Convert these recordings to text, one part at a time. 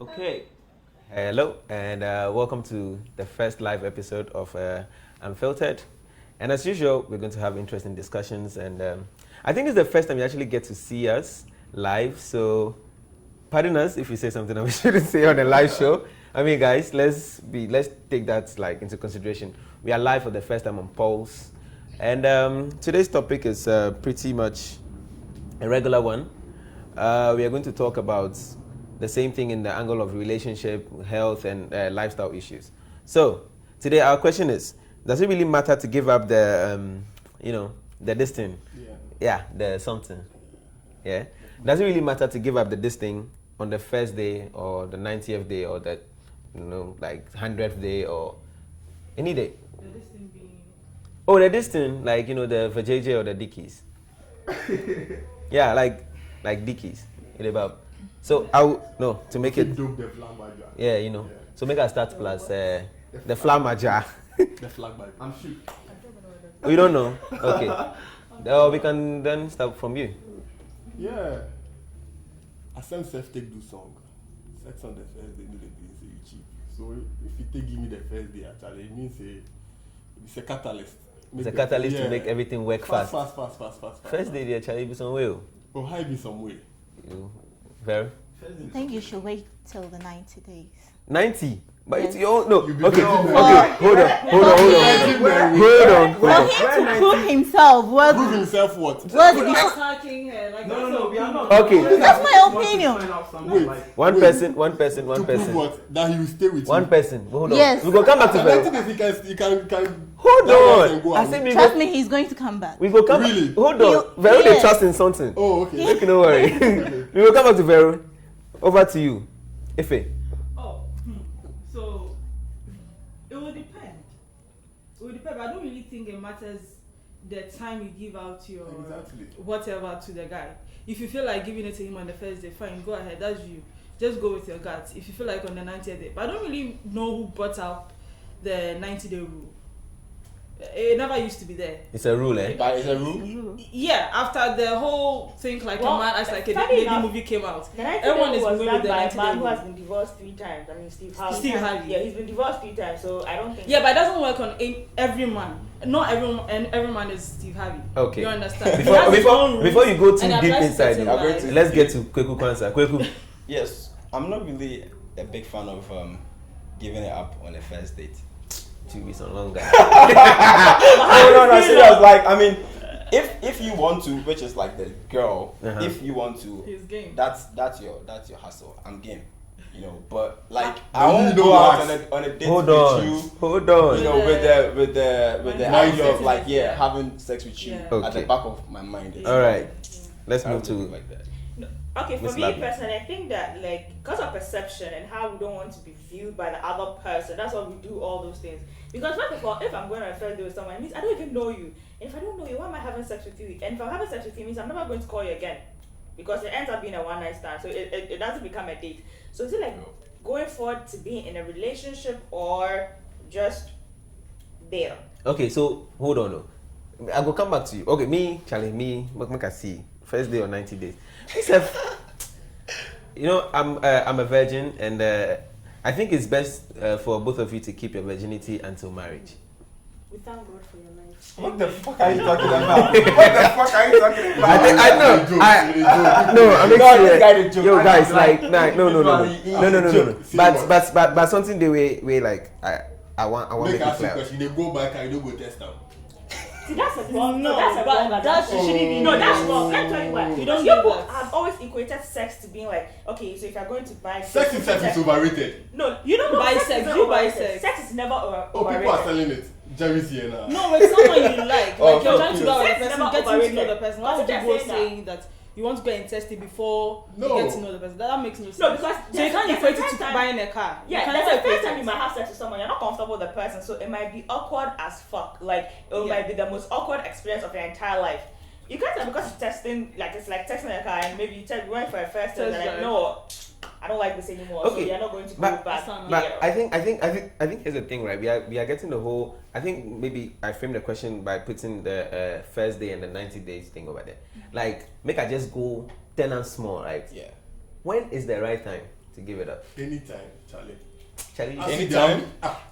Okay. Hello, and welcome to the first live episode of Unfiltered. And as usual, we're going to have interesting discussions. And I think it's the first time you actually get to see us live. So, pardon us if we say something that we shouldn't say on a live show. I mean, guys, let's take that into consideration. We are live for the first time on Pulse, and today's topic is pretty much a regular one. We are going to talk about the same thing in the angle of relationship, health, and lifestyle issues. So today our question is: does it really matter to give up the, the this thing? Yeah, the something. Yeah. Does it really matter to give up the this thing on the first day or the 90th day or the, 100th day or any day? The distance being... Oh, the distance, the vajayjay or the dickies. Yeah, like dickies. So to make it. Yeah, So make us start plus the flamaja. The flag by. I'm sure. Oh, you don't know? Okay. We can then start from you. Yeah. I send self take do song. Sex on the first day, no the day say you cheap. So if you take give me the first day actually, it means it's a catalyst. It's a catalyst to make everything work fast. Fast. First day, actually be some way. Oh, how be some way? Very. I think you should wait till the 90 days. 90? But Yes. it's your own. No. You be Okay. wrong. Hold on. For him to prove himself, Prove himself what? well, You're because attacking her. Like, No, we are not. Okay. that's my opinion. Wait. One person. To prove what? That he will stay with One you. person. Hold on. Yes. We go come back to The 90 Vero. days you can Hold that one on. go I out. said we Trust go. me, he's going to come back. We go come. Really? Hold on. You- Vero, they yes. trust in something. Oh, okay. Make no worry. We will come back to Vero. Over to you, Ife. Oh, so it will depend. But I don't really think it matters the time you give out your Exactly. whatever to the guy. If you feel like giving it to him on the first day, fine, go ahead. That's you. Just go with your guts. If you feel like on the 90th day, but I don't really know who brought out the 90-day rule. It never used to be there. It's a rule, eh? But it's a rule. Yeah, after the whole thing, like Well, a man acts like a funny baby enough, movie came out. The 90 Everyone is was moving done with the by a 90 man day who has rule. been divorced 3 times. I mean, Steve Harvey. Steve Harvey. Yeah, he's been divorced 3 times, so I don't think. Yeah, but it doesn't work on every man. Not everyone, and every man is Steve Harvey. Okay. You understand? He has his own Before rules you go too and deep applies to inside, certain it, guys. let's get to Kweku Kwanzaa. Kweku. Yes, I'm not really a big fan of giving it up on the first date. 2 weeks on longer. No, serious. Like, I mean, if you want to, which is like the girl, Uh-huh. if you want to, His game. that's your hustle. I'm game, But like, But I you won't don't go out ask. on a date Hold with on. you. Hold on. With the Mindset. idea of like, having sex with you Yeah. at Okay. the back of my mind. It's All right. Yeah. Let's I move don't think to. like that. Okay, for Miss me Labi. personally, I think that because of perception and how we don't want to be viewed by the other person, that's why we do all those things. Because first of all, if I'm going on a first date with someone, it means I don't even know you. And if I don't know you, why am I having sex with you? And if I'm having sex with you, it means I'm never going to call you again. Because it ends up being a one-night stand, so it doesn't become a date. So is it like going forward to being in a relationship or just there? Okay, so hold on. Though. I will come back to you. Okay, me, Charlie, make I see. First day or 90 days. Except, I'm a virgin, and I think it's best for both of you to keep your virginity until marriage. We thank God for your life. What the fuck are you talking about? What the fuck are you talking about? I know. No, I'm No, this serious. guy the joke. Yo, I guys, know, like, like, no. See But something the way like I want Make make it ask you a clear. question. They go back and you don't go test them. See, that's a wrong. No, that's a but wrong. that assumption. shouldn't be- No, that's wrong. Let me tell you why. You don't People do that. have always equated sex to being like, okay, so if you're going to buy Sex is overrated. No, you don't know Buy sex sex, is you buy overrated. sex. Sex is never Oh, overrated. people are selling it. Jerry's here now. No, with someone you like. Oh, Like you're trying to okay. know the Sex is person, never getting to know overrated. the person. Why That's would you what go they're saying saying that you want to go and test it before No. you get to know the person? That makes no sense. No, because so you there's- can't there's equate a it first to time- buying a car. Yeah, you can that's never the first equate time it. you might have sex with someone, you're not comfortable with the person, so it might be awkward as fuck. Like, it might be the most awkward experience of your entire life. You can't tell because it's testing, like it's like texting a car and maybe you went for a first test and Test like, drive. no, I don't like this anymore, so Okay, you're not going to go but- back. But I think here's the thing, right? We are getting the whole. I think maybe I framed the question by putting the first day and the 90 days thing over there. Like, make I just go 10 and small, right? Yeah. When is the right time to give it up? Anytime, Charlie. Charlie, Anytime?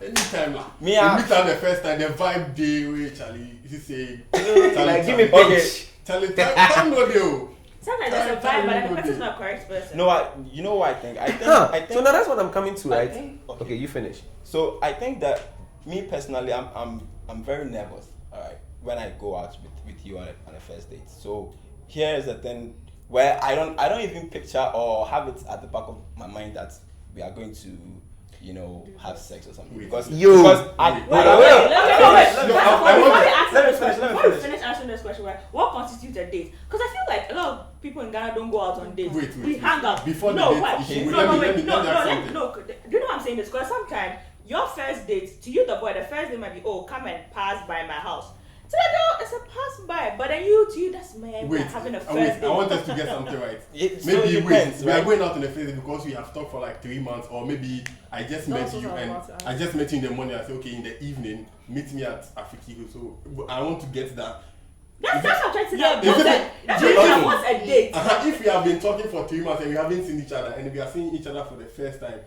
Anytime. Me, the meet the first time, the vibe day way, Charlie. He say, like, give me Okay. pitch. Charlie, time no deal. Sometimes there's a vibe, but the person's not a correct person. No, you know what I think? I think, Huh. I think So now that's what I'm coming to, I right? think- Okay, you finish. So I think that me personally, I'm very nervous. All right, when I go out with you on a first date. So here is the thing where I don't even picture or have it at the back of my mind that we are going to, have sex or something. Because Yo. because Wait, I, Wait, wait, No, I want let me Before we finish. finish answering this question, right, what constitutes a date? Because I feel like a lot of people in Ghana don't go out on dates. Wait. We hang out. Before the no, date, wait. okay, No, let no, me wait. No, ask no, something. no. Do you know what I'm saying this? Because sometimes your first date, to you, the boy, the first date might be, oh, come and pass by my house. To the girl, it's a pass by. But then to you, that's man, we're Wait, having a first wait, date. I want us to get something right. So it Maybe depends, we are right? going out on the first day because we have talked for like 3 months, or maybe I just met That's what you I'm and about to I just met you in the morning. I say, okay, in the evening, meet me at Afikiko. So I want to get that. That's what I'm trying to say. Yeah, What's but- a- That's what I'm saying. What's a date? If we have been talking for 3 months and we haven't seen each other, and we are seeing each other for the first time,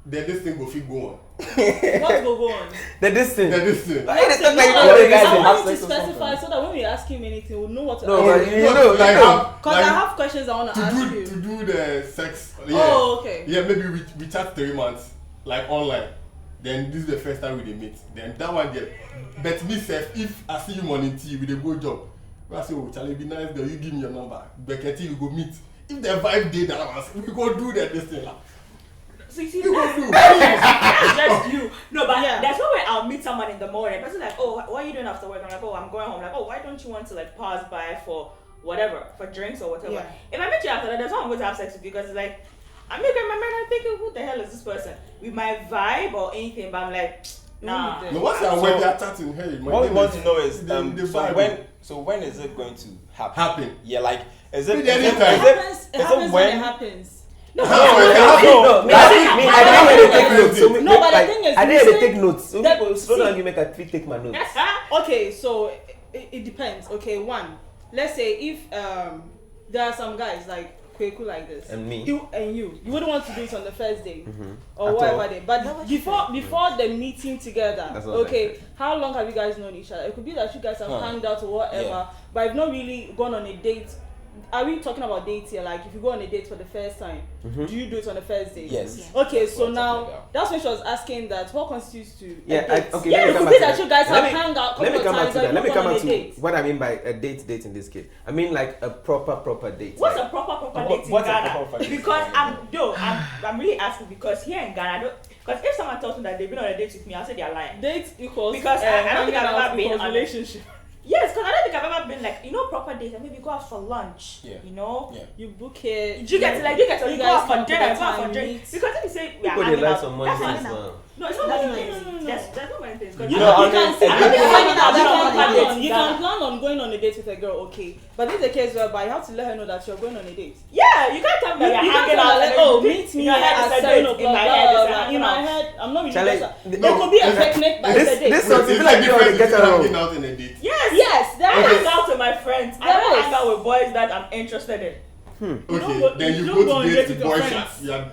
then this thing will fit go on. What go on? The distance. Then this thing. Like, it's not like No, you know, guys I will have want you to sex or something. specify so that when we ask him anything, we'll know what to No, ask. but you know, like Because I have questions I want to ask to you. do the sex. Yeah. Oh, okay. Yeah, maybe we chat 3 months, like online. Then this is the first time we dey meet. Then that one there. But me self, if I see you morning tea with a good job, I say, oh, Charlie, be nice girl, you give me your number. Beketi, we go meet. If the vibe day that I we go do this thing. So you see, You go that's, do. that's just you. No, but Yeah. there's no way I'll meet someone in the morning. Person's like, oh, what are you doing after work? I'm like, oh, I'm going home. Like, oh, why don't you want to like pass by for whatever, for drinks or whatever? Yeah. If I meet you after that, there's no one going to have sex with you because it's like, I'm making my mind. I'm thinking, who the hell is this person? We might vibe or anything, but I'm like, nah. Mm, No, once you're awake, you're chatting. Hey, my What we name want to know is the so vibe. when is it going to happen? Happen. Yeah, like is it Maybe is it, anytime. is It it, happens, is it happens it when it when happens. No, No, me, I didn't take notes. So No, but the thing is, I you didn't say take notes. So that- people slow see- down, you make a take my notes. Okay, so it depends. Okay, one, let's say if there are some guys like Kweku like this, And me. you wouldn't want to do it on the first day or At whatever all. day. But before the meeting together, That's what I okay, said. how long have you guys known each other? It could be that you guys have Huh. hanged out or whatever, Yeah. but you've not really gone on a date. Are we talking about dates here? Like if you go on a date for the first time, do you do it on the first date? Yes. Okay, That's so what I'm talking now about. that's when she was asking that what constitutes to Yeah, a date. okay. Yeah, let me it come could be back that to you guys have Let me- hung out a Let me couple come of back times, to but that. Let me you've come not back gone on a to date. what I mean by a date in this case. I mean like a proper date. What's like, a proper What- date in what's a Ghana? proper date? Because I'm really asking because here in Ghana, because if someone tells me that they've been on a date with me, I'll say they're lying. Date equals Because I don't hanging think I've out ever been equals on a- relationship. Yes, because I don't think I've ever been like, proper dates and maybe go out for lunch. Yeah. You know? Yeah. You book it. You get to you You go guys out for come dinner, together go out for and drink. meet. Because if you say we are people they hanging like out, some money that's as not well. no, it's not many No. things. There's not many things. 'Cause You you know, know, I You can mean, say, I you mean, can hanging out, plan not on- proper dates. you can plan on going on a date with a girl, okay. But this is a case whereby you have to let her know that you're going on a date. yeah, you can't tell me that You you're can't hanging tell her, out. like, and oh, then meet me in your head at it's a 7 date. o'clock. In my blah, head, blah, it's a blah. hanging In my out. head, I'm not really Charlie, just no, there could be a it's like- picnic, but this- it's a date. this sounds- It's feel like like you are different get between along. hanging out in a date. Yes, there I is. hang out with my friends. I There don't is. hang out with boys that I'm interested in. Okay, then you you don't go go on to dates date with with your boys. friends. Yeah.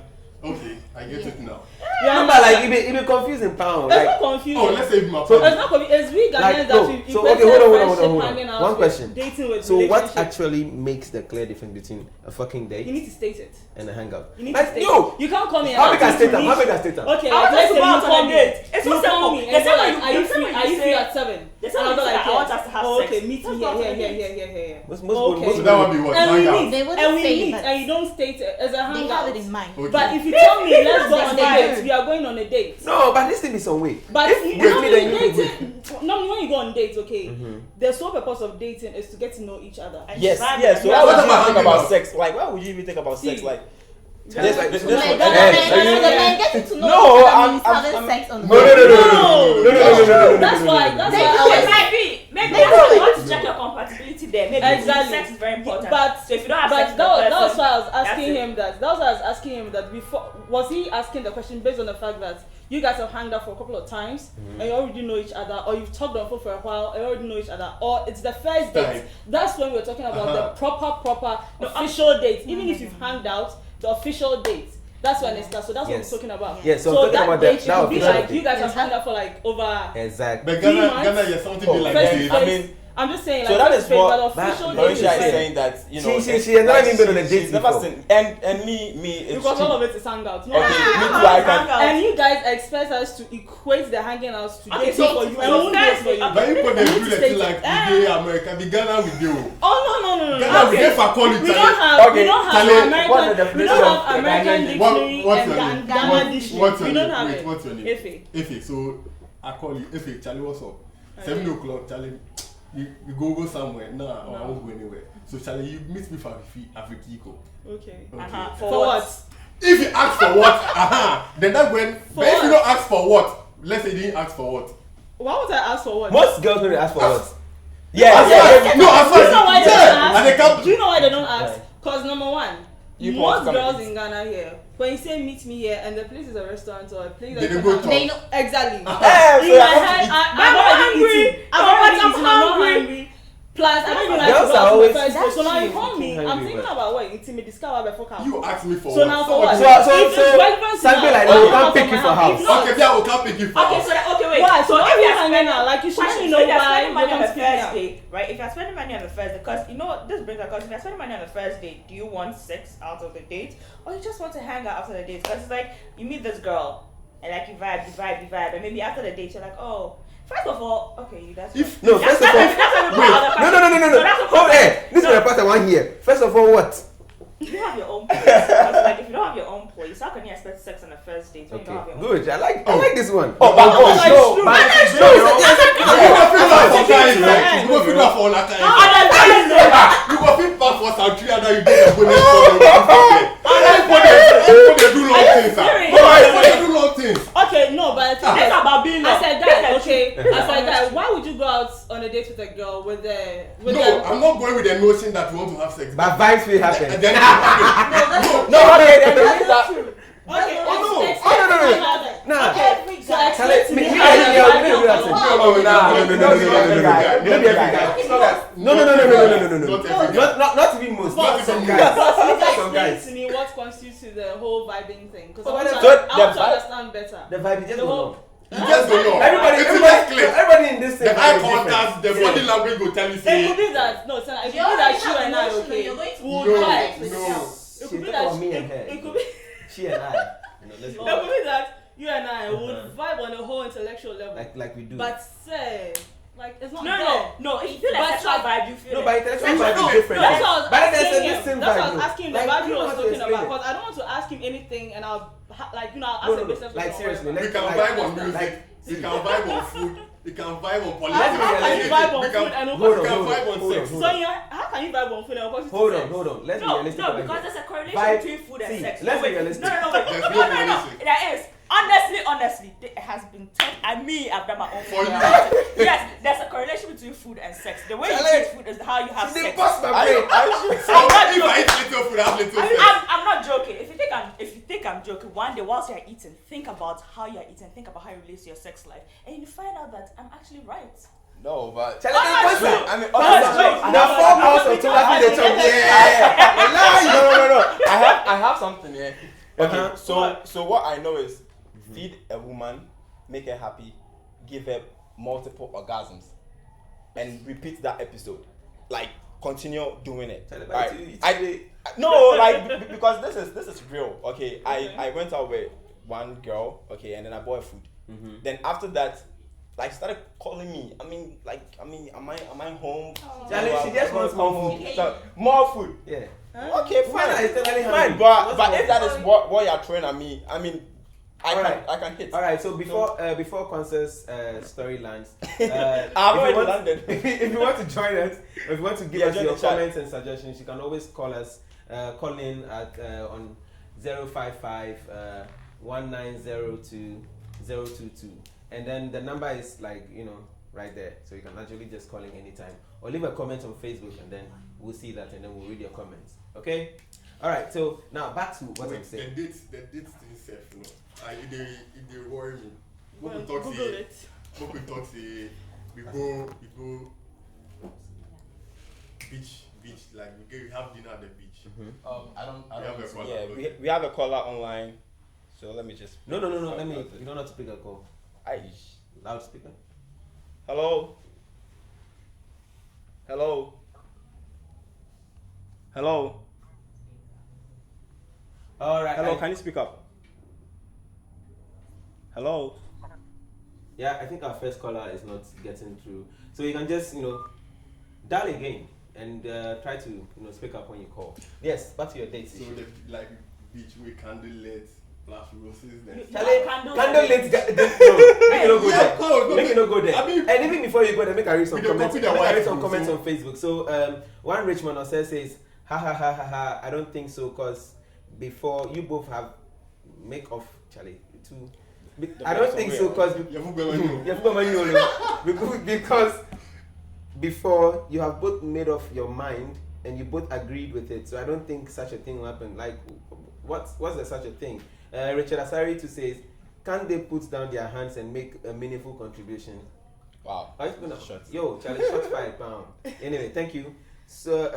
Okay, I get it now. Yeah, No, but like it be confusing, pound. it's Like, not confusing. Oh, let's say my It's not confusing. It's we Ghanaians Like, that no. we So, equate okay, hold on, friendship, hold on. hanging out One with question. dating with So what relationship. actually makes the clear difference between a fucking date You need to state it. and a hangout? You need Like, to state yo, it. You can't come in and how big ask a me state to am? How meet- big a state am? Okay, I like, want let's us to say go you out on call a me. date. It's You so call simple. me The and same say way like, you- are you the same free? way Are you you free say- at 7? the same And I'll way go you say like, that I want yes. us to have Oh, sex. okay, meet me Let's go out here, on a here, date. here. Most Okay. So that would be what? And we Hangout. meet, They wouldn't and we say, meet, but and you don't state it as a they hangout. have it in mind. Okay. But if you tell me, let's go Yes, on a they date, do. we are going on a date. No, but this thing is some way. But If you with me, normally then you can dating, normally when you go on dates, okay, the sole purpose of dating is to get to know each other. And Yes, vibe yes. So and why What would you about even think hanging about out? sex? Like, why would you even think about sex? See. Like, This- this, this- this, this- this Like, would the end. Hey, men, you- the men getting to know No, each other I'm- means I'm- having I'm- sex on the No, no, no, no, no, no, no, no, no, no, no, That's no, no, why. no, That's They why. do I it. was Might be. Maybe They that's do why you it. want to check your compatibility there. Maybe Exactly. sex is very important. But so if you don't have sex But with the that was person, why I was that's asking it. him that. That was why I was asking him that before. Was he asking the question based on the fact that you guys have hanged out for a couple of times and you already know each other, or you've talked on phone for a while and you already know each other, or it's the first date? Time. That's when we're talking about the proper No, official date. Even if you've hanged out, the official date. That's when it starts. So that's what Yes. we're talking about. Yeah, so I'm So talking that about date, that you could be official like, date. you guys have hung out for like over. Exactly. But 3 Ghana, months? Ghana, yeah, something Oh, like First this. I face. mean, I'm just saying, so like, that first is face, what- but official that- date Marisha is is like, saying that, you know, She has not even been on a date she's never before. seen, and me, it's because all cheap. of it is hangout. No, Okay, I- me too, I can. and you guys expect us to equate the hanging out to Okay, dating so- for you. so And we won't do it for you. first- But you put them You do need to that stay- like Ah. we dey America, the Ghana we do. Oh no. Ghana we Okay. dey for calling We don't have Okay, we don't have Charlie, what's the American we definition don't of have American Ghanaian? dictionary What's and your name? Ghana dictionary. What's your We don't name? have Wait, it. what's your name? Efe. Efe, so I call you Efe. Charlie, what's up? Okay. 7 o'clock, Charlie. You go somewhere. Nah, I No. won't go anywhere. So Charlie, you meet me for Afrikico. Okay. Okay. For what? If you ask for what, then that's when. But if you what? don't ask for what, let's say you didn't ask for what. Why would I ask for what? Most girls when they ask for what? Yeah. No, as Do you know why they don't yeah, and they ask? can't. Do you know why they don't ask? Cause number one, You most want to come girls and eat. in Ghana here, when you say meet me here and the place is a restaurant or a place They that you go can talk. they know exactly. Yeah, so In you my have to head, eat. I'm already eating. I'm not hungry. Plus, I don't even like Girls to go are out always- to the first place. So now you That's call true. me. Hungry, I'm thinking but- about what eating me discover before come. You ask me for So what? now for what? So If it's relevant to something now, like why that, we not can't from pick you my for house. If not, Okay, yeah, we can't pick you for Okay, us. so okay, wait. why? So if if you're hanging out, like you should Question, know so if you're why spending you money on come the to pick me first up. day, right? If you're spending money on the first day, because you know this brings up, because if you're spending money on the first date, do you want sex out of the date, or you just want to hang out after the date? Because it's like you meet this girl and like you vibe, and maybe after the date you're like, oh, first of all, okay, that's If- No, first of all, that's what we wait. call other No. questions. So that's what Hold we- on. This is the part I want here. First of all, what? You have your own place. Because, like if you don't have your own place, how can you expect sex on the first date when you don't have your own? Good. I like this one. Oh, but no, no, but it's no, You go fit back for guys, right? You go fit back for Olaka. You go fit back for Santri and now you get the bonus for them. Everybody do long things, sir. serious? Everybody do long things. Okay, no, but the thing It's is, about being as a guy, This is okay, as a guy, why would you go out on a date with a girl with the No, I'm not going with the notion that you want to have sex. But vibes will And happen. then no, No, okay, then that means that. Okay, no. Nah. Okay, so Tell explain it to me. me Yeah, how yeah, you yeah, like we don't do that your thing. girl. Oh, nah. No. Maybe every guy. Not even most. Not Some even guys. But you guys Some explain guys. to me what constitutes the whole vibing thing, because So I want the to vibe- understand better. The vibe is just The go whole- on. You just don't know. Everybody in this thing. The eye is different. contact, the body language will tell you It could say. be that no, Sana, it could be You're that already you and I, emotional, okay, you're going to would No, vibe. no. It could be She that talk about me and her. it could be She and I. You know, let's it go. could be that you and I would vibe on a whole intellectual level. Like we do. But say, like it's not No, there. no. If you feel like But sexual vibe, you feel No, it. but intellectual No, vibe no, is different. That's what I was But there's asking a him. distinct That's what I vibe, was though. asking him. The Like, vibe you he know was how to talking explain about. it. Because I don't want to ask him anything, and I'll like ask No, a business. like seriously, We let's can like, vibe on music. like, We can vibe on food. We can vibe on politics. How can you vibe on We can- food and we Hold can on, vibe on hold on, sex. hold So on. how can you vibe on food and opposite Hold sex? on. Let's be No, realistic no, about because it. there's a correlation Vibe- between food and see, sex. let's be Wait, realistic. No, There's no no. correlation. There is. Honestly, it has been taught. I've done my own For food. you. Yes, there's a correlation between food and sex. The way you Charlie, treat food is how you have They sex. bust my I brain. So if I eat little food, I have little sex. I'm not joking. If you think I'm joking, one day whilst you're eating, think about how you're eating, think about how you relate to your sex life, and you find out that I'm actually right. No, but. Charlie, they bust true. my- I mean, That's obviously, true. I Now have- 4 months of Timothy they talk. Yeah. No. I have something here. Okay, Uh-huh. so what I know is feed a woman, make her happy, give her multiple orgasms, and repeat that episode. Like continue doing it. Tell her Right? about it. No, like because this is real. Okay, I went out with one girl. Okay, and then I bought her food. Then after that, like started calling me. Am I home? Charlie, she just wants more food. So, more food. Yeah. Okay, Women are fine. eternally Fine, hungry. but What's if that wrong? is what you're throwing at me, I mean, I can hit. All right. So before Concert's story lands, I've already landed. If you want to join us, if you want to give Yeah, us join your the chat. comments and suggestions, you can always call us. Call in at on 055 1902 022, and then the number is right there, so you can actually just call in anytime or leave a comment on Facebook, and then we'll see that and then we'll read your comments. Okay. All right. So now back to what I'm saying. The date thing self, it worry me. Well, What we talk Google say, it. we go beach beach, like we have dinner at the beach. I don't We have a caller. yeah, Okay. we have a caller online. So let me just No. Let me. You don't have to pick a call. Aish. Loudspeaker. Hello? Hello? Hello? All right. Hello, can you speak up? Hello? Yeah, I think our first caller is not getting through. So you can just, dial again and try to, speak up when you call. Yes, back to your dates. So the like beach with candlelit, flash roses, then. Charlie, Candle candlelit. lit. Make it not go Yeah, there. no, Make it not go there. I mean, And even before you go there, make I read some we don't comments. copy Make their I read wife some too, comments so- on Facebook. So one Richmond says, ha ha ha ha ha. I don't think so, cause before you both have make off, Charlie. I don't think so, cause because before you have both made up your mind and you both agreed with it, so I don't think such a thing will happen. Like, what's there such a thing? Richard Asari too says, can't they put down their hands and make a meaningful contribution? Wow. Yo, Charlie, shots fired, pound. Anyway, thank you. So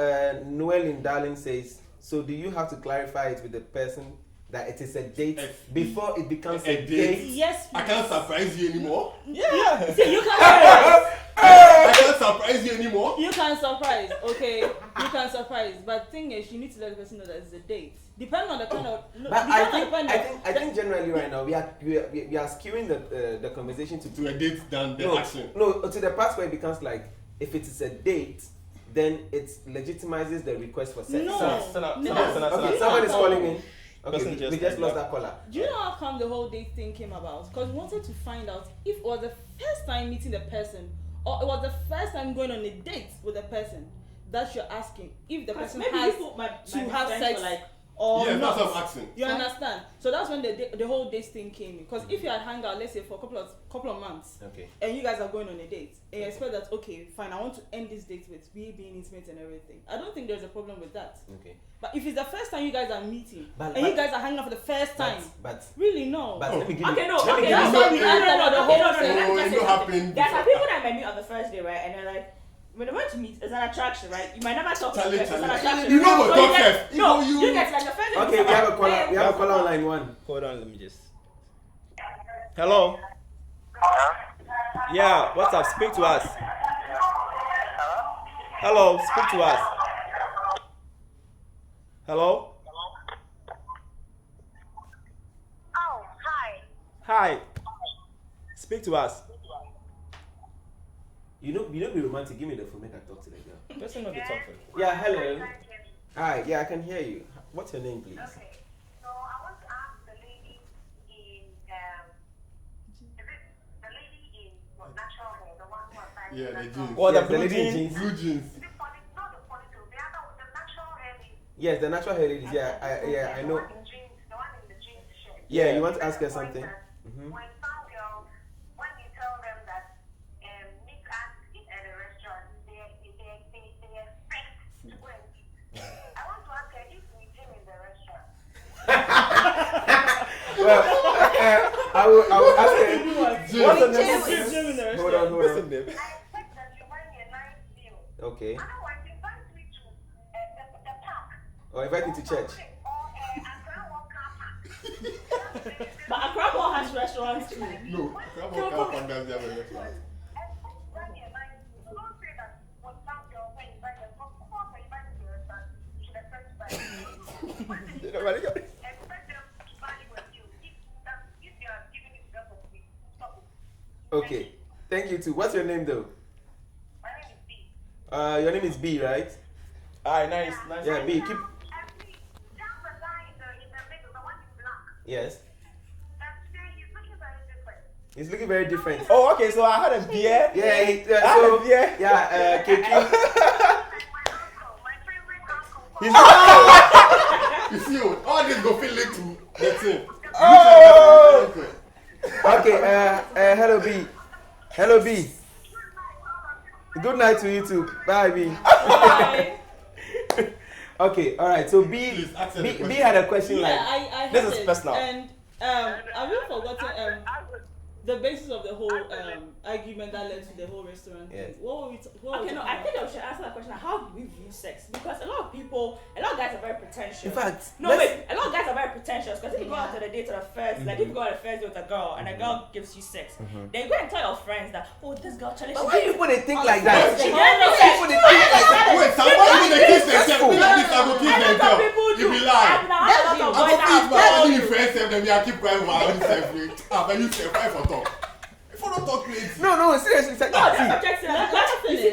Noelin Darling says, so do you have to clarify it with the person that it is a date before it becomes a date? Yes. I can't surprise you anymore. Yeah. See, you can. I can't surprise you anymore. You can surprise, okay? You can surprise, but thing is, you need to let the person know that it's a date. Depending on the kind of. No, But depending I think generally right now we are skewing the conversation To a date than the action. No, to the part where it becomes like if it is a date, then it legitimizes the request for sex. No. Okay, someone is calling in. Okay, Person we just lost that caller. Do you know how come the whole date thing came about? Because we wanted to find out if it was the first time meeting the person or it was the first time going on a date with the person that you're asking if the person Maybe has you put my to have friends sex were like, or Yes, not. that's what I'm asking. You understand? So that's when the whole date thing came in. Because if you had hung out, let's say for a couple of months, Okay. and you guys are going on a date, and you expect that, okay, fine, I want to end this date with we being intimate and everything. I don't think there's a problem with that. Okay. But if it's the first time you guys are meeting, But- and you guys are hanging out for the first time, But really no. let me give Okay, you. no, let me okay, give that's you. why we asked about the whole thing. Oh, it don't happen There are before. people that might meet on the first day, right? And they're like, when they want to meet, it's an attraction, right? You might never talk to the person, it's an attraction. You know what So talk get- first. No, You- you get like the first day. Okay, we have a caller. We have a caller on line one. Hold on, let me just. Hello? Yeah, what's up? Speak to us. Hello, speak to us. Hello? Oh, hi. Hi. Speak to us. You don't be romantic. Give me the phone. Make I talk to the girl. Person not the talk first. Yeah, hello. Hi. Hi. Yeah, I can hear you. What's your name, please? Okay. So I want to ask the lady in is it the lady in what, natural hair, the one who was like Yeah, the jeans. Oh, the Yes, blue lady in jeans. Blue jeans. the not the ponytail, the other the natural hair lady. Yes, the natural hair ladies. Yeah, I know. The one in the jeans shirt. Yeah, you want to ask her The point something? that Mhm. When some girls, when you tell them that meet us at a restaurant, they expect to go and eat. I want to ask her if we gym in the restaurant. Well, I will ask her. What's the name? Gym in the Hold on, hold What's the on. name? I expect that you buy me a nice meal. Okay. Otherwise, invite me to the park. Or invite me to church. Or Accra Walk car park. But Accra Mall has restaurants too. No, Crab Walk Park does have a restaurant. And buy me a nice meal. Don't say that when some girl when you buy them, of course, when you buy them to the restaurant, you should expect to buy them. Nobody got- Expect them to buy you a meal. If you are giving it to them for free, stop it. Okay. Thank you too. What's your name though? My name is B. Your name is B, right? Alright, nice. Yeah, B. Keep. Actually, just the guy in the middle, the one in black. Yes. Today he's looking very different. He's looking very different. Oh, okay, so I had a beer. Yeah. Ah, yeah. Yeah. KK. Like my uncle, my favorite uncle. You see, all this go fit late to the thing. Oh! Okay. Hello B. Hello B. Good night to you too. Bye B. Bye. Okay. All right. So B. Please answer the B question. had a question Yeah, like. I This heard is it. personal. And have you forgotten the basis of the whole argument that led to the whole restaurant Yes. thing. What were we Okay, no, I think I should answer that question. How do we view sex? Because a lot of guys are very pretentious. In fact, no, wait, a lot of guys are very pretentious. Because if you go out to the date to the first, like if you go on a first date with a girl and a girl gives you sex, then you go and tell your friends that, oh, this girl, Charlie, But why people they think like that? She Why people they think like that? Wait, somebody in the kiss themselves. Be like this, I go kiss themselves. You be lying. That's you. I go kiss my only friends and then we are keep quiet with our own self. But you say, why for talk? If you don't talk crazy. No, seriously. It's like, No, see, that's objective.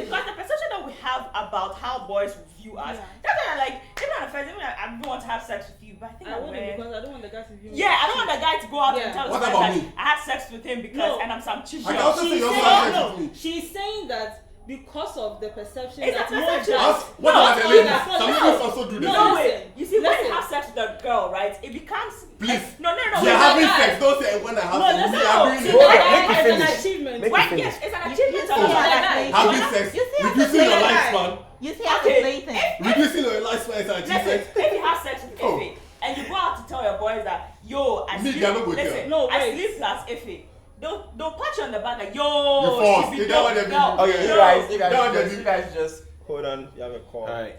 Because the perception that we have about how boys view us, that's why I'm like, even on the first, even I don't want to have sex with you, but I think I wouldn't because I don't want the guy to view me. yeah, I don't want the guy to go out and tell his What friends about that me? I had sex with him because and I'm some cheap I can girl. also say you also have sex with me. She's saying that because of the perception It's that a more perception. guys. What No, about the no, ladies? no, Some no. ladies also do this. No, No, listen, wait. You see, when listen. you have sex with a girl, right, it becomes Please. No. You're having sex. Don't say when I have No, sex. listen, We are doing see, it. Hold on, that make it is an finish. achievement. Make it Why? finish. Yes, it's an You achievement. see of how that. they- Having sex, You see how reducing they your play lifespan. You see how Okay. to play things. Reducing your lifespan is an Listen, achievement. if you have sex with Oh. Ife and you go out to tell your boys that yo, I Me, sleep. they are not going to Listen, tell. No, I wait. sleep plus Ife. Don't pat you on the back like yo. You forced. she be You don't want dope. them No, to- Okay, no. you guys just hold on. You have a call. all right.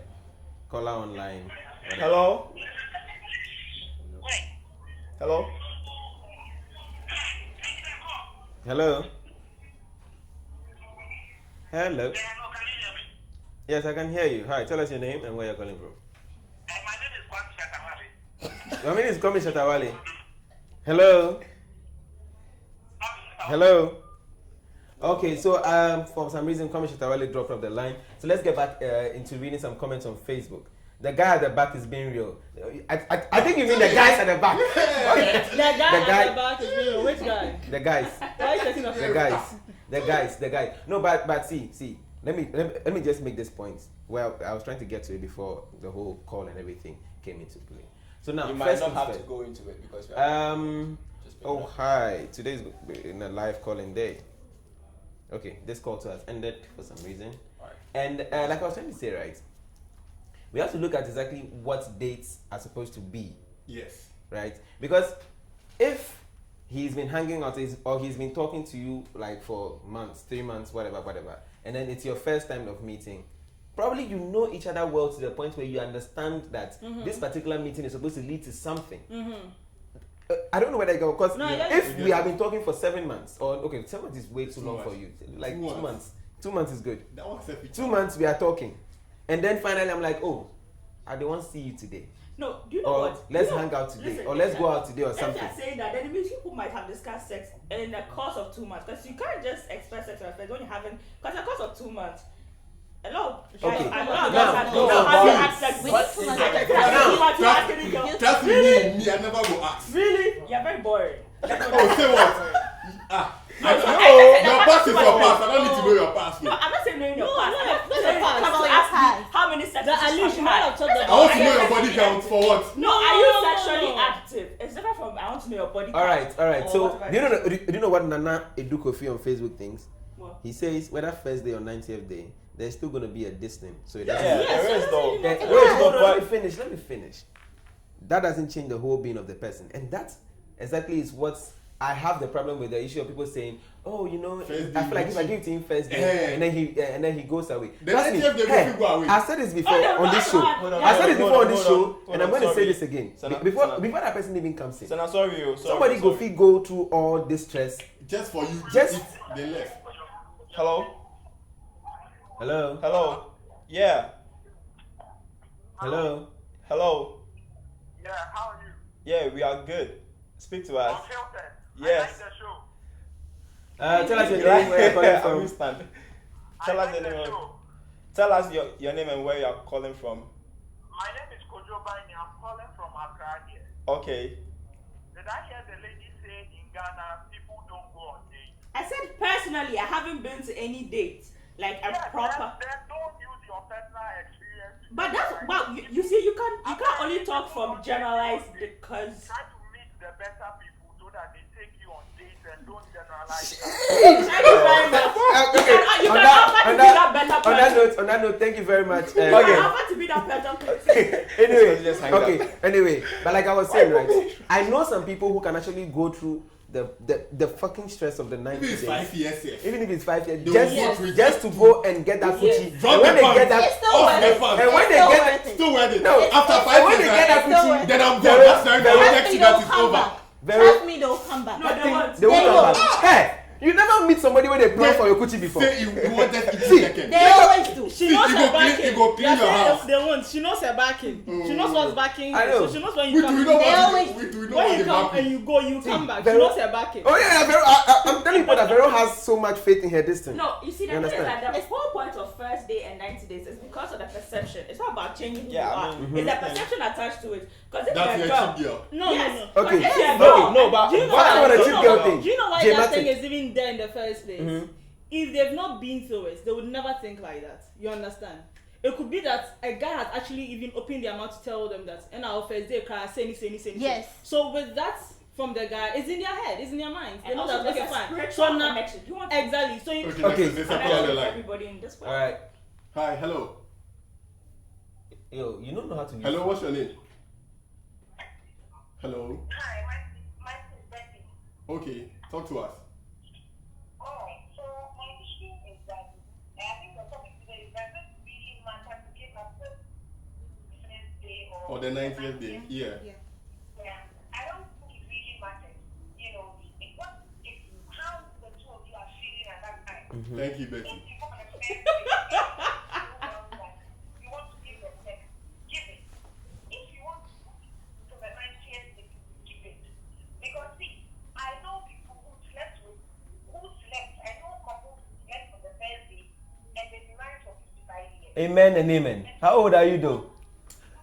Caller online. Hello. Hello. Hello. Hello. Yes, I can hear you. Hi, tell us your name and where you're calling from. My name is Kwan Shatawale. Your name is Komi Shatawale. Hello. Hello. Okay, so for some reason Komi Shatawale dropped off the line. So let's get back into reading some comments on Facebook. The guy at the back is being real. I think you mean the guys at the back. The guy guy- at the back is real. Which guy? The guys. Why are you taking off The guys. No, but see. Let me just make this point. Well, I was trying to get to it before the whole call and everything came into play. So now, You might first not things have first. to go into it because we are just pick it Oh up. hi. Today's in a live calling day. Okay, this call to us ended for some reason. Alright. And like I was trying to say, right, we have to look at exactly what dates are supposed to be, Yes. right? Because if he's been hanging out or he's been talking to you like for months, 3 months, whatever, and then it's your first time of meeting, probably you know each other well to the point where you understand that this particular meeting is supposed to lead to something. I don't know whether I go because No, yeah. if we have been talking for 7 months, or okay, 7 months is way too 2 long months. for you. Like 2 2 months. months. 2 months is good. That one's selfish. 2 months we are talking, and then finally I'm like, oh, I don't want to see you today, No, do you know or what? let's You know- hang out today, listen, or let's listen. go out today or If something. you're saying that, then it means people might have discussed sex in the course of 2 months. Because you can't just express sex with a friend when you haven't. Because in the course of 2 months, a lot of guys, Okay. a lot of Now, guys no, have no, had sex We with need to I understand. just had Now, you want to ask any girl. Trust me, I never go ask. Really? You're very boring. Oh, say what? No, Your past is your past. I don't need to know your past. No, I'm not saying knowing your No, past. no, I'm not saying your past. come to Your ask me past. how many sex At least you might have talked I want to know your about. body count for what? No, are you No, no, sexually no. active? It's different from I want to know your body All right. count or So whatever. do you know what Nana Edukofi on Facebook thinks? What? He says whether first day or 90th day, there's still going to be a distance. So it Yeah, doesn't. there is though. Wait, There is hold no on, let me point. finish. Let me finish. That doesn't change the whole being of the person, and that exactly is what I have the problem with the issue of people saying, "Oh, you know, First I day, feel like if I give it to him first day, Eh. and then he goes away." The Trust me, 90th day hey, will still go away. I said this before Oh, no, on this show. hold on, I said this hold before on, on this hold show, on, and I'm hold going on, to say sorry. this again Sana- before Sana- that person even comes in. So now, sorry. Somebody go fit go through all this stress. Just for you to Just- eat, they left. Hello. Hello, Hello. Yeah. hello. Hello. Yeah, how are you? Yeah, we are good. Speak to us. Unfiltered. Yes. I like the show. Tell us your name, where you're calling I from. understand. I Tell us like your the name. show. Tell us your name and where you are calling from. My name is Kojo Baini. I'm calling from Accra here. Okay. Did I hear the lady say in Ghana people don't go on dates? I said personally, I haven't been to any date like a Yes, proper. then don't use your personal experience. to But that's generalize. well, you see, you can't only talk from generalized because. Try to meet the better people so that they take you on dates and don't generalize. Thank you very much. You can offer to be that better person. On that note, thank you very much. You Okay. can offer to be that better person. Anyway, Just hang up. okay. Anyway, but like I was saying, right? I know some people who can actually go through the fucking stress of the 90 Even if it's days. 5 years, yeah. Even if it's 5 years, They just, will work with just to just go and get that Gucci. Drop And when the they get pants. that, It's still Off worth the it. pants. and when they It's still get, worth it. Still worth it. No, After it's- 5 when years, they get that It's still Gucci, worth it. then I'm Very- done. That's when very- the Trust next me, thing they'll that is come over. back. very. Trust me, they'll come back. No, they won't. They won't They come will. back. Hey, you never meet somebody when they plan for your Gucci before. Say you wanted it See, second. They always do. She knows you her go clean- backing. you go clean You're your saying house. They won't. She knows her backing. She knows what's backing. I know. So she knows when We you do come. we know They what always- we do we know When what you the come map and is. you go, you come back. She Vero- knows her backing. Oh yeah, Vero, I'm telling you that Vero has so much faith in her distance. No, you see, the You thing is understand? that the whole point of first day and 90 days is because of the perception. It's not about changing who Yeah, you I are. mean, It's the perception attached to it. Because if That's you're your a girl, cheap girl. No, yes. no, no. Okay. If you're a Okay. girl, No, but Do you know Why why? would a Do cheap you know girl why- thing? Do you know why Dramatic. that thing is even there in the first place? Mhm. If they've not been through it, they would never think like that. You understand? It could be that a guy has actually even opened their mouth to tell them that, and our first day cry, say any. Yes. So with that from the guy, it's in their head, it's in their mind. They and know also that there's okay, a fine. spiritual So now, connection. You want to exactly. So you, Okay, Okay. let's connect apply the with line. everybody in this world. All right. Hi, hello. Yo, you don't know how to use. Hello, what's your name? Hello. Hi, my name is Betty. Okay, talk to us. Oh, so my issue is that I think the topic today is that it really matters to give us the first day Or the 90th day. Yeah. Yeah, I don't think it really matters. You know, it's how the two of you are feeling at that time. Thank you, Betty. If you want to spend you want to give the sex, give it. If you want to the 90th day, give it. Because see, I know people who slept. I know couples who slept on the first day and they've been married for 55 years. Amen and amen. How old are you though?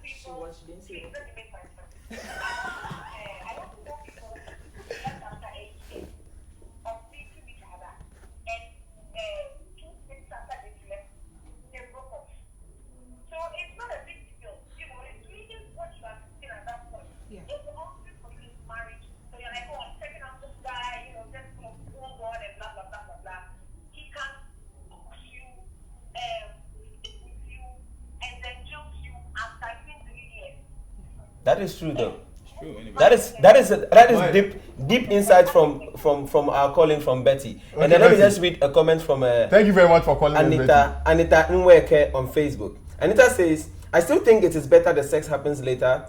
People, please let me make my point. I don't know people left after 8 years of meeting each other and 2 weeks after they left, they broke off. So it's not a big deal. You know, it's really what you are thinking at that point. Yeah. It's the opposite for you in marriage. So you're like, oh, I'm checking out this guy, you know, just hold on and blah, blah, blah, blah, blah. He can cook you, stick with you, and then joke you after 3 years. That is true though. True, anyway. That is Why? deep insight from our calling from Betty. And then let me Betty. just read a comment from Thank you very much for calling me, Betty. Anita Nweke on Facebook. Anita says, I still think it is better the sex happens later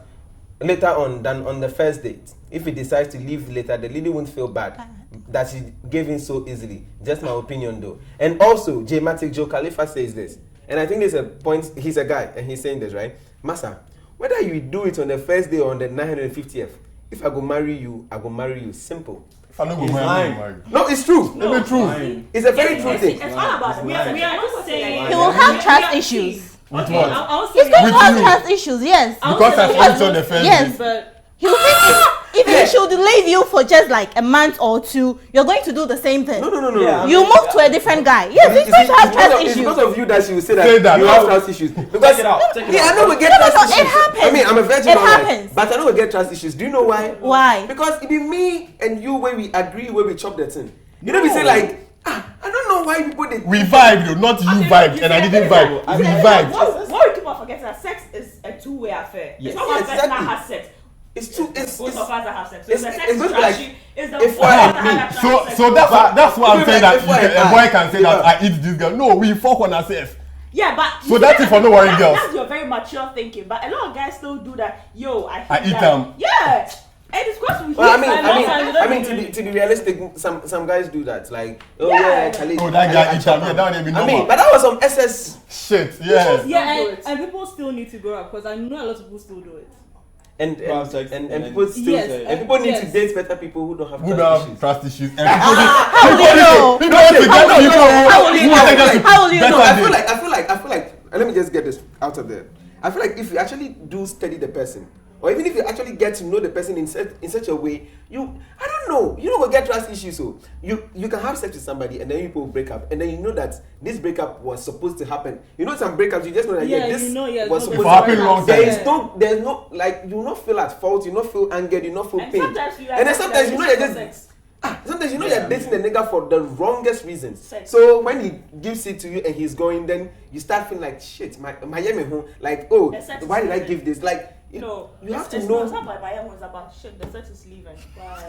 on than on the first date. If he decides to leave later, the lady won't feel bad that she gave in so easily. Just my opinion though. And also, J-Matic Joe Khalifa says this. And I think there's a point, he's a guy and he's saying this, right? Massa, whether you do it on the first day or on the 950th, if I go marry you, I go marry you. Simple. If I don't go He's marry, lying. I'm married. No, it's true. It's true. It's a very true thing. It's all about we are not saying He will have trust issues. With Okay, what? I'll He's say going to With have you. trust issues, yes. Because I find it on the first Yes. day. but He will think if he should leave you for just like a month or two, you're going to do the same thing. No. Yeah. You move to a different guy. Yes, he's going to have trust It's issues. because of you that she will say Say that, that. you have trust issues. Because Check it out. Check it me, out. I know we get No, trust issues. it happens. I mean, I'm a virgin, It all right, happens. but I know we get trust issues. Do you know why? Why? Because it be me and you where we agree, where we chop the thing. You know, we say like, I don't know why people they. We vibed, though, not you vibed, and I didn't vibe. We vibed. What we keep on forgetting that sex is a two-way affair. Yes. It's not one person that Exactly. has sex. It's too. It's Both of us that have sex. So it's- the sex it's is just like trashy. It's the if both I that and me. have sex. So that's why I'm Even saying like that before a I boy can say that die. I eat this girl. No, we fuck on ourselves. Yeah, but So that's it for no worry girls. That's your very mature thinking. But a lot of guys still do that. Yo, I I eat that. them. Yeah. And it's because we Well, I mean, to be realistic, some guys do that. Like, oh Yeah. yeah, Charlie, Oh, that guy eat chop them. Yeah, him. that one be I mean, normal. but that was some SS. Shit, yeah. yeah, do it. and people still need to grow up because I know a lot of people still do it. And Have sex and and people then- still Yes, and people need to yes. date better people who don't have Who trust don't have issues. trust issues? And How will you know? people need to get people How will you who know? take us to How will you better know? I days. feel like let me just get this out of there. I feel like if you actually do study the person, or even if you actually get to know the person in such a way, I don't know, you don't go get trust issues. So you can have sex with somebody and then people break up, and then you know that this breakup was supposed to happen. You know some breakups you just know that this was it's supposed to not happen. It happened long There's no like you not feel at fault, you not feel angered, you not feel And pain. sometimes you And then sometimes you know you're just sex. sometimes you know you're dating a nigga for the wrongest reasons. Sex. So when he gives it to you and he's going, then you start feeling like shit, my yummy home. Like, oh, The sex why is did I different. give this? Like, No, you have to it's know. It's not like my own was about shit. The sex is leaving. Why?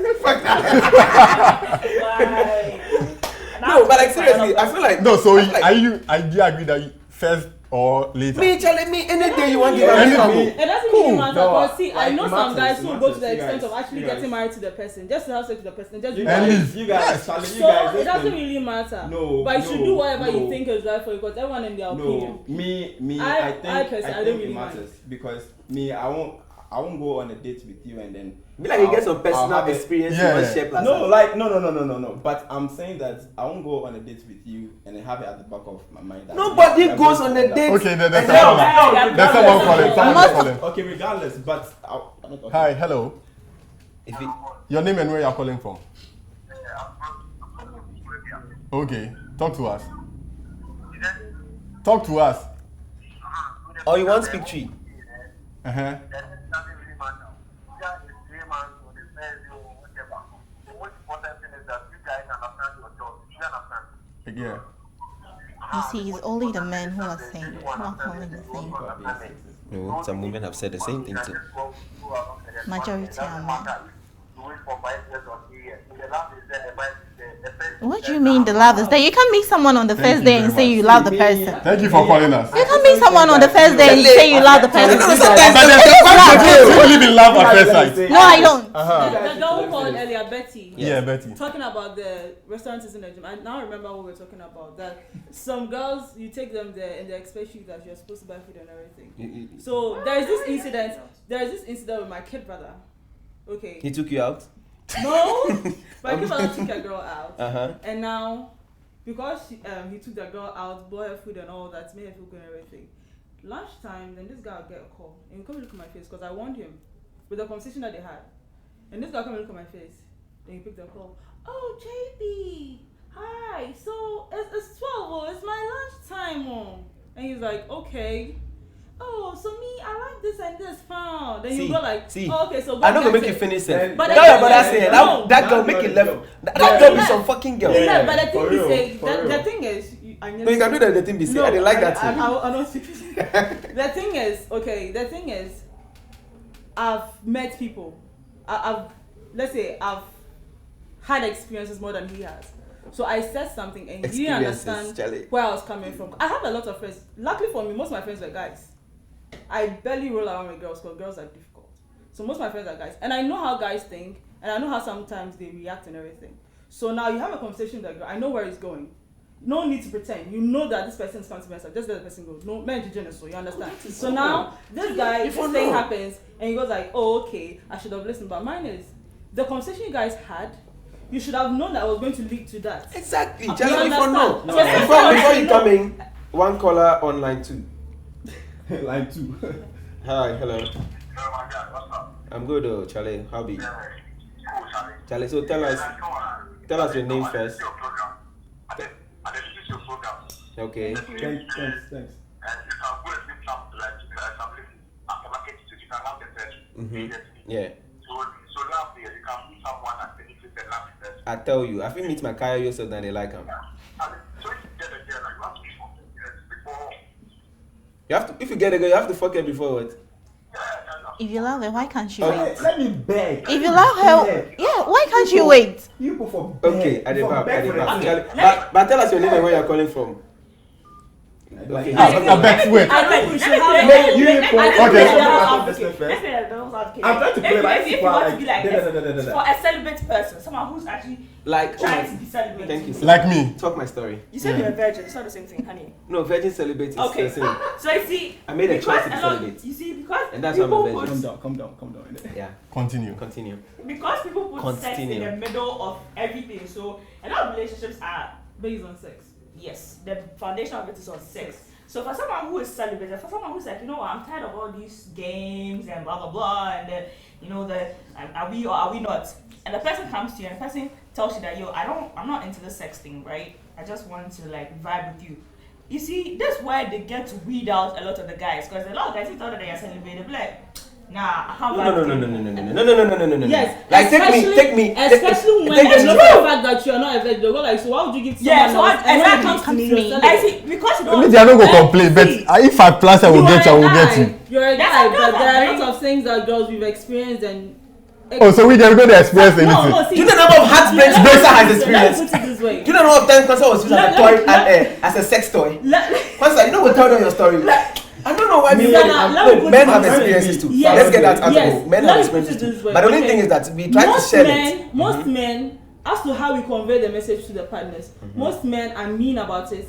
No, but like seriously, I feel like No, so I feel like, do you agree that first or later? me, Charlie, me, any day you want to give Any me. day. It doesn't Cool. really matter. No, But see, I like, know it some matters, guys it who go matters. to the You extent guys- of actually you getting guys- married to the person, just to have sex with the person, just And because. leave. You guys, Charlie, you So guys. it doesn't listen. really matter. No, but you should no, do whatever you no. think is right for you, because everyone in their opinion. No, me, I I think personally, I I don't think really it matters mind. because me, I won't go on a date with you and then. Be like you get some I'll personal have a- experience Yeah. you want to share plus. No, like no. But I'm saying that I won't go on a date with you and then have it at the back of my mind. that Nobody we are goes going on to a end up- date. Okay, there's And someone. Yeah, There's someone calling. Someone Must- calling. Okay, regardless, but I'm not talking. Hi, hello. If it, Your name and where you're calling from? Okay, talk to us. Talk to us. or you want speak tree. Uh-huh. Yeah. You see, it's only the men who are saying, who are calling the thing. No, some women have said the same thing too. Majority are men. What do you mean the love is there? You can't meet someone on the Thank first you day very and say much. you love the person. Thank you for calling us. You can't meet someone on the first day and say you love the person. No, sometimes But there's a fact that you believe in love at first sight. No, I don't. The girl who called earlier, Betty. Yeah, Betty. Talking about the restaurants in the gym. I now remember what we were talking about. That some girls, you take them there and they expect you that you're supposed to buy food and everything. So there is this incident. There is this incident with my kid brother. Okay. He took you out. No, my kid brother took a girl out, Uh-huh. and now because he took the girl out, bought her food and all that, made her feel good and everything. Lunchtime, then this guy will get a call and he come and look at my face because I warned him with the conversation that they had. And this guy come and look at my face. Then he picked the call. Oh, JB, hi. So it's 12. Oh, it's my lunchtime. Oh. And he's like, okay. Oh, so me, I like this and this. Fine. Then you go like, oh, okay. So I don't go make get you it. finish Then- it. But Tell then- your brother saying No. that girl make it left. That girl be some fucking girl. Yeah, but the for thing real, is, for real. the thing is, I No, you can do the thing be say. I didn't like that thing. I don't speak. The thing is, okay. The thing is, I've met people. I've let's say I've had experiences more than he has. So I said something and he didn't Experiences, understand Charlie. where I was coming from. I have a lot of friends. Luckily for me, most of my friends were guys. I barely roll around with girls because girls are difficult. So most of my friends are guys. And I know how guys think and I know how sometimes they react and everything. So now you have a conversation with that girl. I know where it's going. No need to pretend. You know that this person is coming to me. Just let the person go. No, men generous, so you understand. So now this guy, this thing happens, and he goes like, "Oh, okay, I should have listened." But mine is the conversation you guys had. You should have known that I was going to lead to that. Exactly. You Just before understand? no. So next Before time you know. come in, one caller on line 2. Line 2. Hi, hello. I'm good though, Charlie. How be? Charlie, so tell us your name first. Okay. Thanks. Yeah. I tell you, I feel meet my car yourself than they like him. You have to, if you get a girl, you have to fuck her before what? If you love her, why can't you Okay. wait? Let me beg. If you love her, yeah, why can't you wait? You go for beg. Okay, I did For back. beg for the Charlie, thing. but tell us your name and where you're calling from. Okay. I bet, wait. I think we should have I'm trying to play like if you want to be like this. this, for a celibate person, someone who's actually Like, trying to be celibate. thank you. Like me. Talk my story. You said you're a virgin. It's not the same thing, honey. No, virgin celibate is Okay. the same. So you see, I made a because choice to be a lot- celibate. You see, because And that's why I'm a people virgin. put, Calm down. Yeah. Continue. Continue. because people put sex in Continue. the middle of everything. So a lot of relationships are based on sex. yes, the foundation of it is on sex. So for someone who is celibate, and for someone who's like, you know what, I'm tired of all these games and blah blah blah, and you know the are we or are we not? And the person comes to you and the person tells you that I'm not into the sex thing, right? I just want to like vibe with you. You see, that's where they get to weed out a lot of the guys, because a lot of guys who thought that they are celibate, they'll be like, nah, I can't vibe with you. Yes. Like take me. Especially when they know for the fact that you are not a virgin. They go like, so why would you give someone Yeah, so else? And when it exactly. comes to me, you're I celibate. see, because you I mean, don't they are not going to complain, but if I plus I will You get you, I will and get I, you. You're a That's guy, how girls but there are are very- lots of things that girls we've experienced and. Oh, so we can go to experience anything. No, see. Do you know the number of heartbreaks let me Bracer has put it- experienced? Let me put it this way. Do you know the number of times Kwanzaa was used as a toy and as a sex toy? Kwanzaa, you know, we tell them your story. I don't know why Me, people. let me put Men it have this way. experiences too. Yes. Let's get that out Yes. of the way. Men Let have me put experiences it this too. way. But the only Okay. thing is that we try to Most share men, it. most men, as to how we convey the message to the partners, most men are mean about it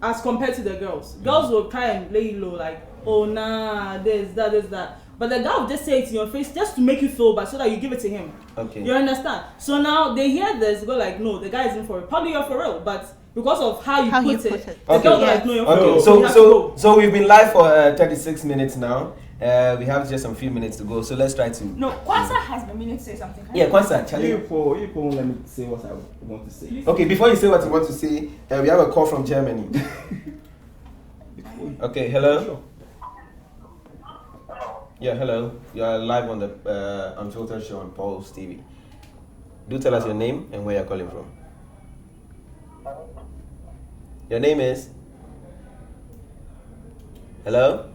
as compared to the girls. Girls will try and lay you low, like, oh nah, this, that. But the guy will just say it in your face just to make you feel bad so that you give it to him. Okay. You understand? So now they hear this, go like, no, the guy isn't for it. Probably you're for real, but because of how you put it, the Okay. girl go like, no, you're for Okay, real. You have to go. so we've been live for 36 minutes now. We have just a few minutes to go, so let's try to. No, Kwanzaa has been meaning to say something. Yeah, Kwanzaa, Charlie. You won't let me say what I want to say. Okay, before you say what you want to say, we have a call from Germany. Okay, hello. Yeah, hello. You are live on the Unfiltered show on Pulse TV. Do tell us your name and where you're calling from. Your name is? Hello?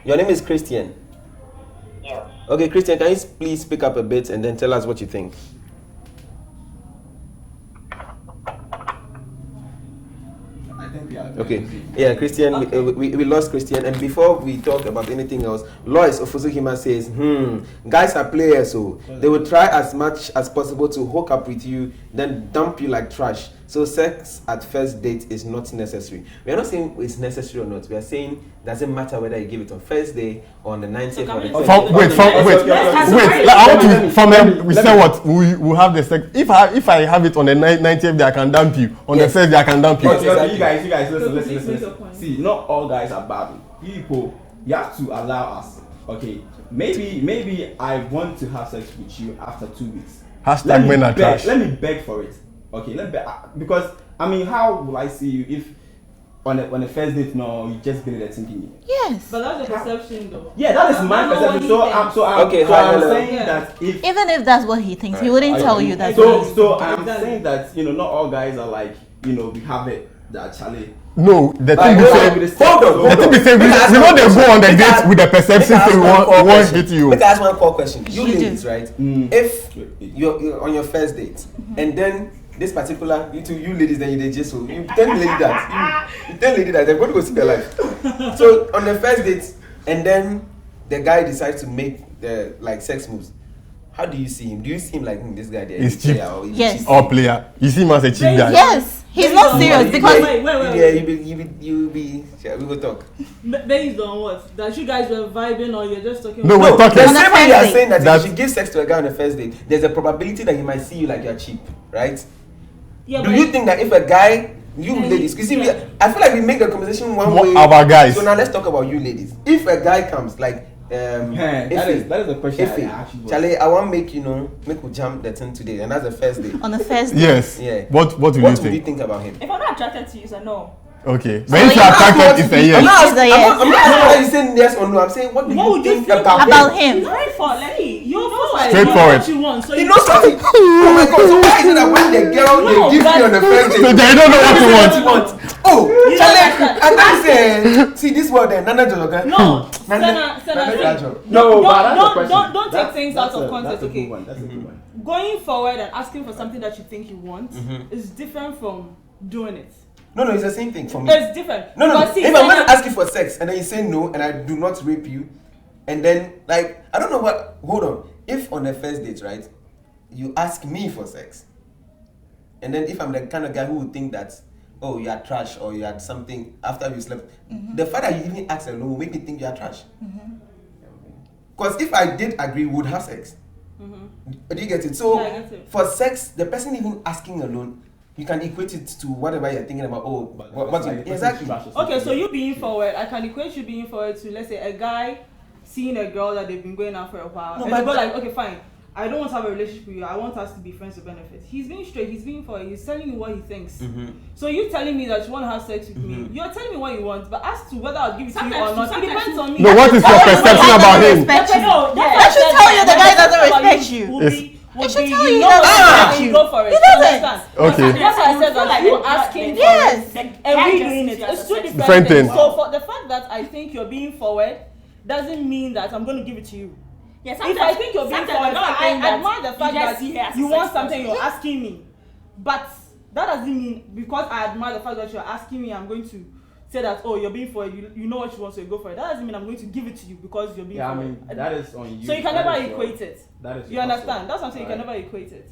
Your name is Christian? Yes. Okay, Christian, can you please speak up a bit and then tell us what you think? I think we are. Okay, yeah, Christian, we lost Christian. And before we talk about anything else, Lois Ofuzuhima says, guys are players, so they will try as much as possible to hook up with you, then dump you like trash. So sex at first date is not necessary. We are not saying it's necessary or not. We are saying it doesn't matter whether you give it on first day or on the 90th or the 20th. Wait. Like, I want to from we say what we have the sex. If I have it on the 90th day, I can dump you. On the first day, I can dump you. Okay, Exactly. you guys, listen. Please make your point. See, not all guys are bad. People, you have to allow us. Okay, maybe I want to have sex with you after 2 weeks. Hashtag men are trash. Let me beg for it. Okay, because I mean, how will I see you if on the first date? No, you just been there thinking. Yes. But that's a perception, though. Yeah, that is my That's not perception. what he thinks. I'm hello. saying Yeah. that if Even if that's what he thinks, he wouldn't tell you that. So I'm Exactly. saying that not all guys are like we have it that Charlie. No, the Like, thing is hold saying. on, hold on. The thing is saying we know they go on the date with the perception Make say we won't hit you. Make I ask one core question. You You do. ladies, right? If you're on your first date and then this particular you ladies, then you just so you tell lady that you tell lady that they're going to go see their life. So on the first date and then the guy decides to make the like sex moves. How do you see him? Do you see him like this guy there? He's cheap. Or he's Yes. cheap? Or player. You see him as a cheap guy. Yes, he's not serious because Wait. Yeah, you be. Yeah, we will talk. Based on what? That you guys were vibing or you're just talking No, about? we're talking. The On the same way you first are date. saying that That's- if you give sex to a guy on the first date, there's a probability that he might see you like you're cheap, right? Yeah, Do but you think that if a guy, you ladies, you see, Yeah. I feel like we make the conversation one What way. about guys? So now let's talk about you ladies. If a guy comes like, that is the question I actually was. Charlie, I want make make we jump the thing today, and that's the first day. on the first day. Yes. Yeah. What would you What would you think? think about him? If I'm not attracted to you, so no. Okay. When you you are ask attracted, it's a I'm yes. not It's a asking, yes. I'm not asking whether you saying yes or no. I'm saying what do What you would you think think about About him? him. Very for let me. You know what? Straightforward. What you want. So He you knows what he. Oh my God! So why is it that when the girl No, they give but- you on the first date, So they don't know what you want. you want? Oh, You Charlie, don't I can't say. See this word there, Nana Jologa. No, Nana Senna, Jologa. No, but that's the don't- question. don't take That's- things out of that's a- context, That's a okay? good one. That's a good one. going forward and asking for something that you think you want is different from doing it. No, it's the same thing for me. It's different. No. Because see, If I'm going Senna- to ask you for sex and then you say no and I do not rape you, and then like I don't know what. Hold on. If on the first date, right, you ask me for sex, and then if I'm the kind of guy who would think that, oh, you are trash or you had something after you slept, the fact that you even ask alone will make me think you are trash. Because if I did agree, we would have sex. Do you get it? So Yeah, I get it. for sex, the person even asking alone, you can equate it to whatever you're thinking about. Oh, what's it? Exactly. Okay, so you being forward, I can equate you being forward to, let's say, a guy seeing a girl that they've been going out for a while, No, and but- they go like, okay, fine, I don't want to have a relationship with you. I want us to be friends with benefits. He's being straight. He's being forward. He's telling you what he thinks. So you telling me that you want to have sex with me. You're telling me what you want, but as to whether I'll give it to you or not, it depends on me. No, what is your perception about him? Respect you. No, I should tell you the guy doesn't respect you. would should be tell you you know he what doesn't. you go for it. He You doesn't. understand? Okay. That's why I said that Like you the- asking Yes. for it and we doing it. It's two Different different thing. things. So for the fact that I think you're being forward doesn't mean that I'm going to give it to you. Yeah, If I think you're being forward, I admire the fact that you want something, you're asking me. But that doesn't mean because I admire the fact that you're asking me, I'm going to say that, oh, you're being forward, you know what you want, so you go for it. That doesn't mean I'm going to give it to you because you're being Yeah, I forward. mean, that is on you. So you can That never is your- equate it. That is You your understand? hustle. That's what I'm saying, you can Alright. never equate it.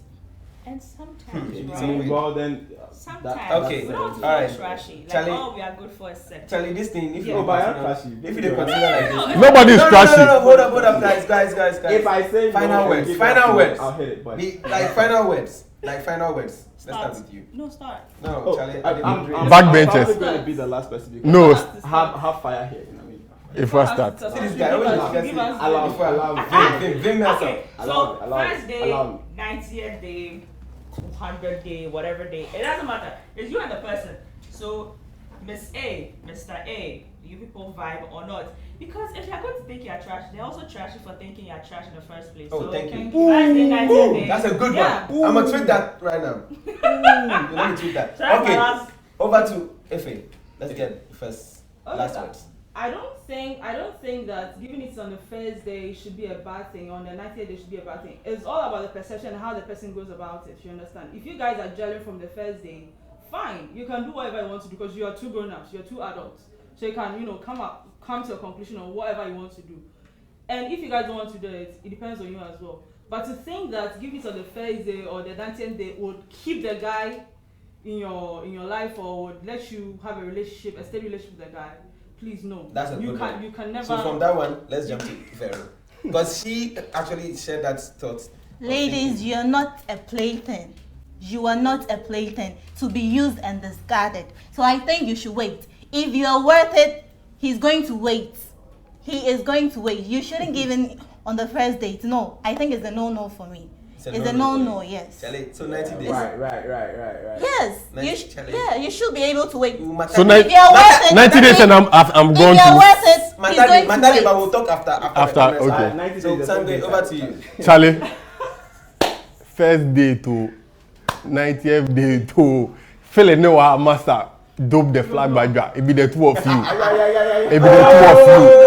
And sometimes, Hmm. I mean, well then. sometimes Okay, we don't feel alright. trashy. Like, Charlie- oh, we are good for a second. Charlie, this thing, if Yeah. you No, but I'm continue, trashy. if you continue like this. Nobody is No, trashy. hold up, guys. If I say Final no, words, give final it to you, words. I'll hit it. But Final words. Let's start with you. No, start. No, oh, Charlie, I'm Backbenchers. probably going to be the last person because No. have fire here. You know what I mean? If I start. See this guy, always Give us- Allow me. Vim myself. Okay, Allow so me, allow me, first day, allow me. 90th day, 200 day, whatever day, it doesn't matter. It's you and the person. So, Miss A, Mr. A, do you people vibe or not? Because if you're going to think you're trash, they're also trashy for thinking you're trash in the first place. Oh, so, thank you. First day, 90th day. That's a good Yeah. one. I'm gonna tweet that right now. Let me tweet that. So that's Okay, the last- over to Efe. Let's get first Okay, last so words. I don't think that giving it on the first day should be a bad thing. On the 90th day should be a bad thing. It's all about the perception and how the person goes about it. You understand? If you guys are gelling from the first day, fine. You can do whatever you want to do because you are two grown-ups. You're two adults, so you can come to a conclusion on whatever you want to do. And if you guys don't want to do it, it depends on you as well. But to think that giving it on the first day or the 90th day would keep the guy in your life or would let you have a relationship, a steady relationship with the guy, please no. That's a good one. You can never. So from that one, let's jump to Vero. Because she actually shared that thought. Ladies, you're not a plaything. You are not a plaything to be used and discarded. So I think you should wait. If you're worth it, he's going to wait. He is going to wait. You shouldn't give in on the first date. No, I think it's a no-no for me. It's a no-no, yes. Charlie, so 90 days. Right. Yes, you should be able to wait. So If you're worth it, 90 days and I'm if going you're to. worth it, he's going to Mandate, wait. but we'll talk after. After, okay. 90 So days. Sunday, over to you. Charlie, first day to 90th day to Philip Noah Master dope the flag badger. It be the two of you. It be the two of you.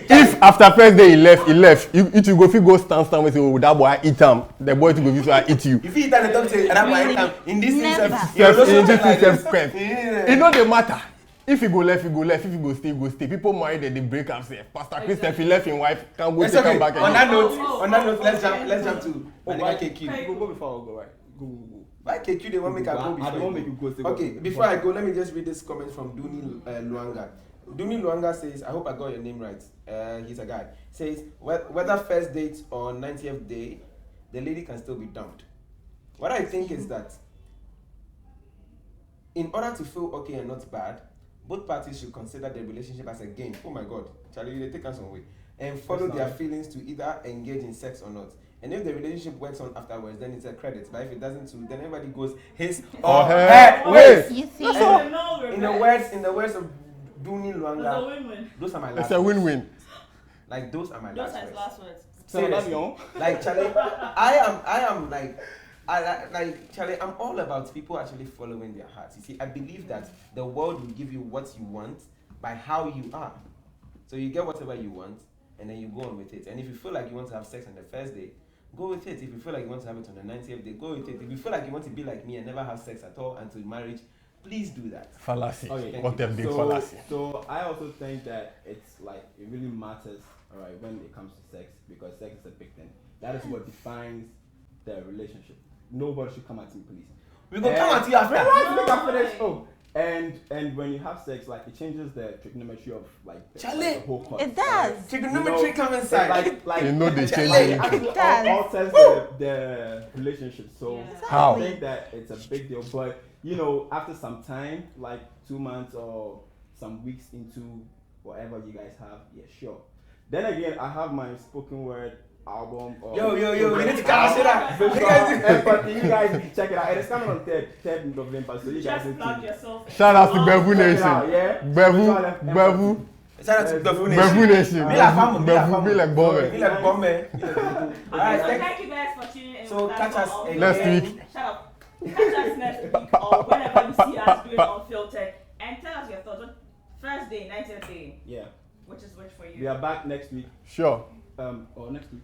If after first day he left. You go if you go stand with you, that boy eat him. The boy to go if I eat you. If he eat and the dog say, and I'm like, in this Never. self, It no dey matter. If he go left, he go left. If he go stay. People married, they break up. Say, Pastor Christopher, he left his wife, can't go It's take okay. him back On again. that note, let's jump to my nigga KQ. Go before I go, right? Go. Why KQ they want make I go I before? don't want make you go. Okay, before I go, let me just read this comment from Duni Luanga. Duni Luanga says, I hope I got your name right. He's a guy. Says, whether first date or 90th day, the lady can still be dumped. What I think is that in order to feel okay and not bad, both parties should consider the relationship as a game. Oh my God, Charlie, they take us some way. And follow their feelings to either engage in sex or not. And if the relationship works on afterwards, then it's a credit. But if it doesn't, then everybody goes his or her way. You see, In the words of Duni It's a Luanga, win-win. those are my last It's a words. win-win. Like those are my Those last are his words. last words. Seriously. Like Charlie, I am like Charlie, I'm all about people actually following their hearts. You see, I believe that the world will give you what you want by how you are. So you get whatever you want, and then you go on with it. And if you feel like you want to have sex on the first day, go with it. If you feel like you want to have it on the 90th day, go with it. If you feel like you want to be like me and never have sex at all until marriage, please do that. Fallacy. Okay. What a big fallacy. So I also think that it's like it really matters, all right, when it comes to sex, because sex is a big thing. That is what defines the relationship. Nobody should come at me, please. We go come at you after. Relax, make up for this. Oh, and when you have sex, like it changes the trigonometry of like the, Charlie, like, the whole concept. it does. Trigonometry come inside. Like You know they change Charlie. it. actually It does. alters the relationship. So Yeah. How? I think that it's a big deal. But you know, after some time, like 2 months or some weeks into whatever you guys have, yeah, sure. Then again, I have my spoken word album. Or Yo, we need to cash it out. Visual empathy. You guys need to check it out. And it's coming on 3rd November, so you guys Just need plug to yourself in. Shout out to Bevu check it Nation. out, yeah? Bevu. Yeah, Shout out to Befu Befu Nation. Be like family. Be like Bomber. Be like Bomber. Okay, Alright, so thank thank you guys for tuning in. So with catch us on next Unfiltered. week. Shut up. Catch us next week or whenever you see us doing Unfiltered. And tell us your thoughts. What Thursday, 19th day, Yeah. which is which for We you? are back next week. Sure. Or next week.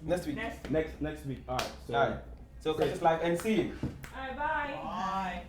Next week. Next. Next week. Alright. So Alright. So catch us live and see you. Alright, bye. Bye.